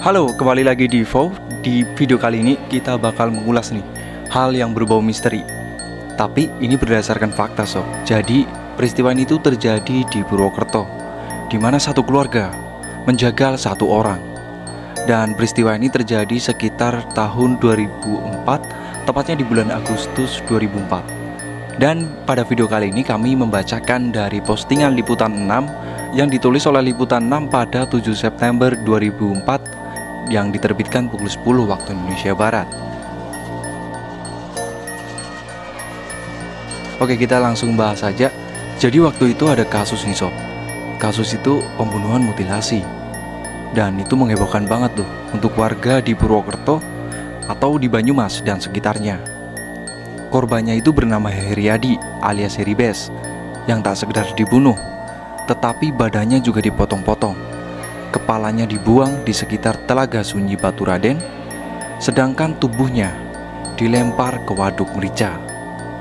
Halo, kembali lagi di Vo. Di video kali ini kita bakal mengulas nih hal yang berbau misteri. Tapi ini berdasarkan fakta sob. Jadi peristiwa ini tuh terjadi di Purwokerto, di mana satu keluarga menjagal satu orang. Dan peristiwa ini terjadi sekitar tahun 2004, tepatnya di bulan Agustus 2004. Dan pada video kali ini kami membacakan dari postingan Liputan 6 yang ditulis oleh Liputan 6 pada 7 September 2004 yang diterbitkan pukul 10 waktu Indonesia Barat. Oke, kita langsung bahas saja. Jadi waktu itu ada kasus nih sob. Kasus itu pembunuhan mutilasi. Dan itu menghebohkan banget tuh untuk warga di Purwokerto atau di Banyumas dan sekitarnya. Korbannya itu bernama Heriadi alias Heribes, yang tak sekedar dibunuh, tetapi badannya juga dipotong-potong. Kepalanya dibuang di sekitar Telaga Sunyi Baturaden, sedangkan tubuhnya dilempar ke Waduk Merica.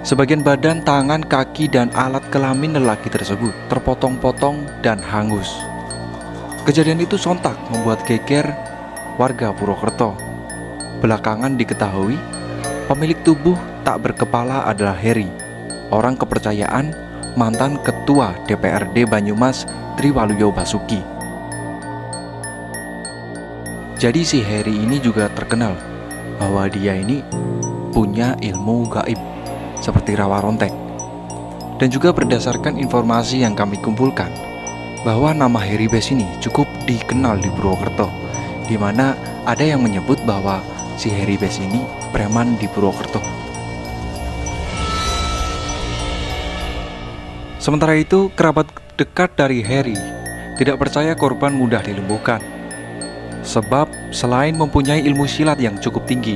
Sebagian badan, tangan, kaki, dan alat kelamin lelaki tersebut terpotong-potong dan hangus. Kejadian itu sontak membuat geger warga Purwokerto. Belakangan diketahui pemilik tubuh tak berkepala adalah Heri, orang kepercayaan mantan ketua DPRD Banyumas Triwaluyo Basuki. Jadi si Heri ini juga terkenal bahwa dia ini punya ilmu gaib seperti rawa rontek. Dan juga berdasarkan informasi yang kami kumpulkan bahwa nama Heribes ini cukup dikenal di Purwokerto, di mana ada yang menyebut bahwa si Heribes ini preman di Purwokerto. Sementara itu, kerabat dekat dari Heri tidak percaya korban mudah dilumpuhkan. Sebab selain mempunyai ilmu silat yang cukup tinggi,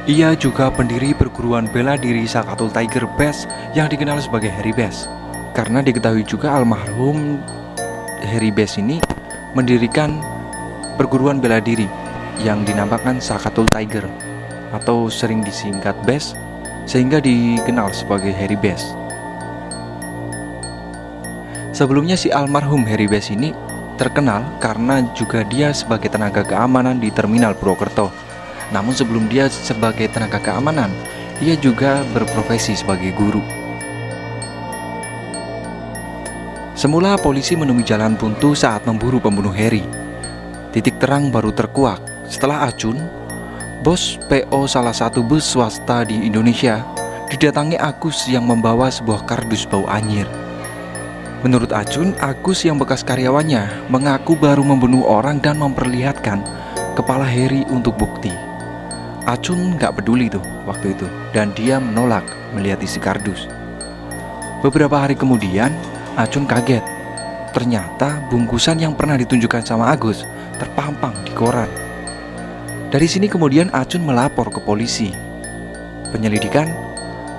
ia juga pendiri perguruan bela diri Sakatul Tiger Best yang dikenal sebagai Heribes. Karena diketahui juga almarhum Heribes ini mendirikan perguruan bela diri yang dinamakan Sakatul Tiger atau sering disingkat Best, sehingga dikenal sebagai Heribes. Sebelumnya si almarhum Heribes ini terkenal karena juga dia sebagai tenaga keamanan di Terminal Purwokerto. Namun sebelum dia sebagai tenaga keamanan, ia juga berprofesi sebagai guru. Semula polisi menemui jalan buntu saat memburu pembunuh Heri. Titik terang baru terkuak setelah Acun, bos PO salah satu bus swasta di Indonesia, didatangi Agus yang membawa sebuah kardus bau anyir. Menurut Acun, Agus yang bekas karyawannya mengaku baru membunuh orang dan memperlihatkan kepala Heri untuk bukti. Acun gak peduli tuh waktu itu, dan dia menolak melihat isi kardus. Beberapa hari kemudian, Acun kaget. Ternyata bungkusan yang pernah ditunjukkan sama Agus terpampang di koran. Dari sini kemudian Acun melapor ke polisi. Penyelidikan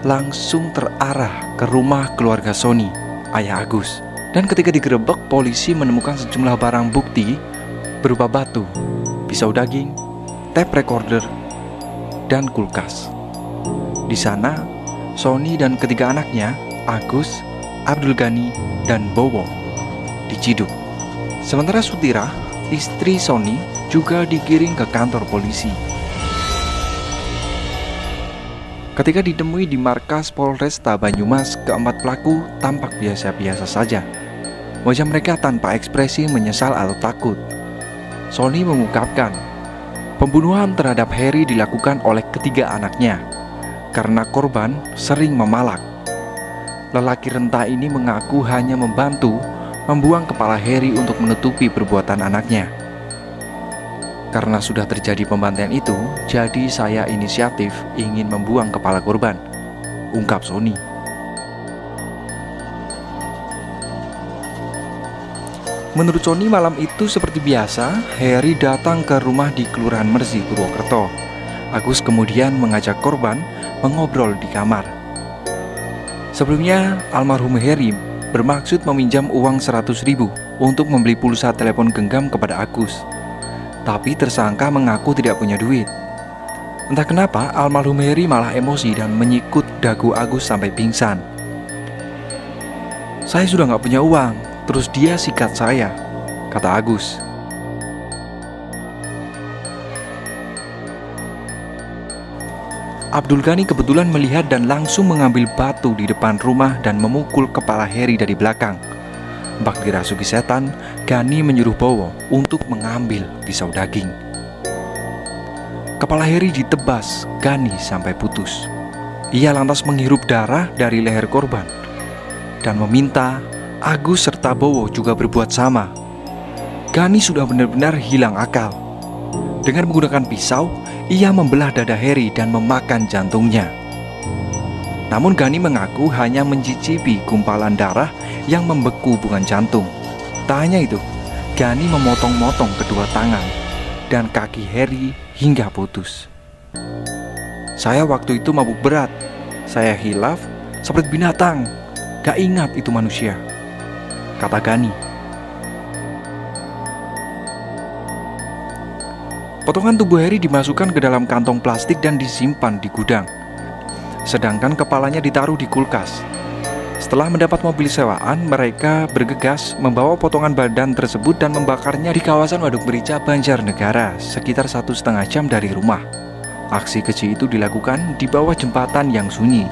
langsung terarah ke rumah keluarga Sony, ayah Agus. Dan ketika digerebek, polisi menemukan sejumlah barang bukti berupa batu, pisau daging, tape recorder, dan kulkas. Di sana, Sony dan ketiga anaknya, Agus, Abdul Ghani, dan Bowo, diciduk. Sementara Sutira, istri Sony, juga digiring ke kantor polisi. Ketika ditemui di markas Polresta Banyumas, keempat pelaku tampak biasa-biasa saja. Wajah mereka tanpa ekspresi menyesal atau takut. Sony mengungkapkan, pembunuhan terhadap Heri dilakukan oleh ketiga anaknya karena korban sering memalak. Lelaki renta ini mengaku hanya membantu membuang kepala Heri untuk menutupi perbuatan anaknya. Karena sudah terjadi pembantaian itu, jadi saya inisiatif ingin membuang kepala korban, ungkap Sony. Menurut Sony, malam itu seperti biasa, Heri datang ke rumah di Kelurahan Mersi, Purwokerto. Agus kemudian mengajak korban mengobrol di kamar. Sebelumnya, almarhum Heri bermaksud meminjam uang 100.000 untuk membeli pulsa telepon genggam kepada Agus. Tapi tersangka mengaku tidak punya duit. Entah kenapa almarhum Heri malah emosi dan menyikut dagu Agus sampai pingsan. Saya sudah gak punya uang, terus dia sikat saya, kata Agus. Abdul Ghani kebetulan melihat dan langsung mengambil batu di depan rumah dan memukul kepala Heri dari belakang. Bak dirasuki setan, Ghani menyuruh Bowo untuk mengambil pisau daging. Kepala Heri ditebas Ghani sampai putus. Ia lantas menghirup darah dari leher korban dan meminta Agus serta Bowo juga berbuat sama. Ghani sudah benar-benar hilang akal. Dengan menggunakan pisau, ia membelah dada Heri dan memakan jantungnya. Namun Ghani mengaku hanya mencicipi gumpalan darah yang membeku bukan jantung. Tak hanya itu, Ghani memotong-motong kedua tangan dan kaki Heri hingga putus. Saya waktu itu mabuk berat. Saya hilaf seperti binatang. Gak ingat itu manusia, kata Ghani. Potongan tubuh Heri dimasukkan ke dalam kantong plastik dan disimpan di gudang, sedangkan kepalanya ditaruh di kulkas. Setelah mendapat mobil sewaan, mereka bergegas membawa potongan badan tersebut dan membakarnya di kawasan Waduk Merica, Banjarnegara, sekitar 1,5 jam dari rumah. Aksi keji itu dilakukan di bawah jembatan yang sunyi.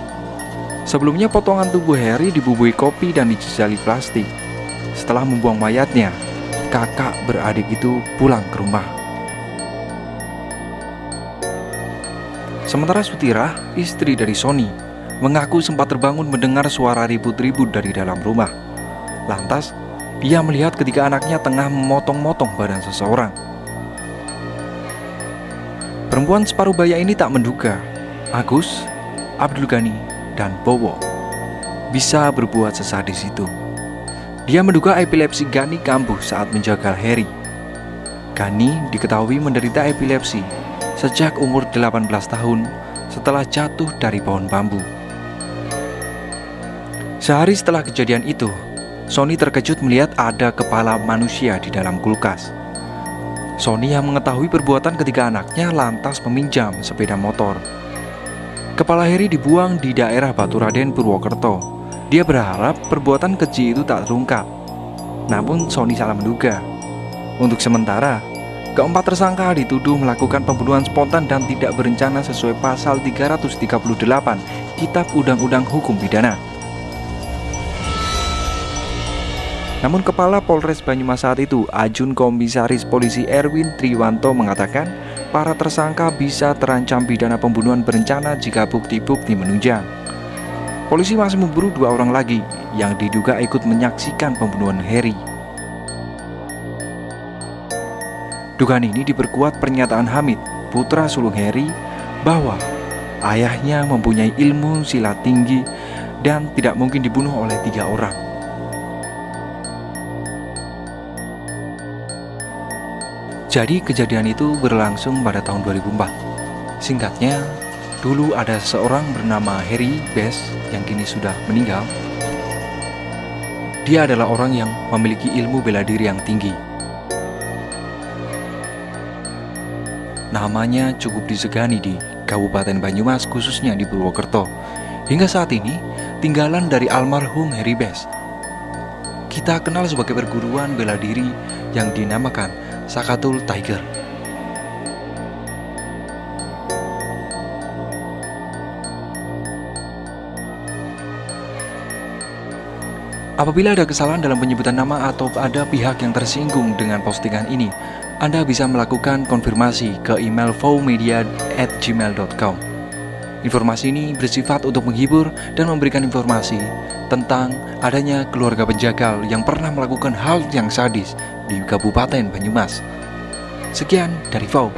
Sebelumnya potongan tubuh Heri dibubuhi kopi dan dijejali plastik. Setelah membuang mayatnya, kakak beradik itu pulang ke rumah. Sementara Sutirah, istri dari Sony, mengaku sempat terbangun mendengar suara ribut-ribut dari dalam rumah. Lantas, ia melihat ketika anaknya tengah memotong-motong badan seseorang. Perempuan separuh baya ini tak menduga Agus, Abdul Ghani, dan Bowo bisa berbuat sesadis itu. Dia menduga epilepsi Ghani kambuh saat menjagal Heri. Ghani diketahui menderita epilepsi sejak umur 18 tahun setelah jatuh dari pohon bambu. Sehari setelah kejadian itu, Sony terkejut melihat ada kepala manusia di dalam kulkas. Sony yang mengetahui perbuatan ketiga anaknya lantas meminjam sepeda motor. Kepala Heri dibuang di daerah Baturaden, Purwokerto. Dia berharap perbuatan keji itu tak terungkap. Namun Sony salah menduga. Untuk sementara, keempat tersangka dituduh melakukan pembunuhan spontan dan tidak berencana sesuai pasal 338 Kitab Undang-Undang Hukum Pidana. Namun Kepala Polres Banyumas saat itu, Ajun Komisaris Polisi Erwin Triwanto, mengatakan para tersangka bisa terancam pidana pembunuhan berencana jika bukti-bukti menunjang. Polisi masih memburu 2 orang lagi yang diduga ikut menyaksikan pembunuhan Heri. Dugaan ini diperkuat pernyataan Hamid, putra sulung Heri, bahwa ayahnya mempunyai ilmu silat tinggi dan tidak mungkin dibunuh oleh 3 orang. Jadi kejadian itu berlangsung pada tahun 2004. Singkatnya, dulu ada seorang bernama Heri Bes yang kini sudah meninggal. Dia adalah orang yang memiliki ilmu bela diri yang tinggi. Namanya cukup disegani di Kabupaten Banyumas, khususnya di Purwokerto. Hingga saat ini, tinggalan dari almarhum Heri Bes kita kenal sebagai perguruan bela diri yang dinamakan Sakatul Tiger. Apabila ada kesalahan dalam penyebutan nama atau ada pihak yang tersinggung dengan postingan ini, Anda bisa melakukan konfirmasi ke email vowmedia@gmail.com. Informasi ini bersifat untuk menghibur dan memberikan informasi tentang adanya keluarga penjagal yang pernah melakukan hal yang sadis di Kabupaten Banyumas. Sekian dari VOW.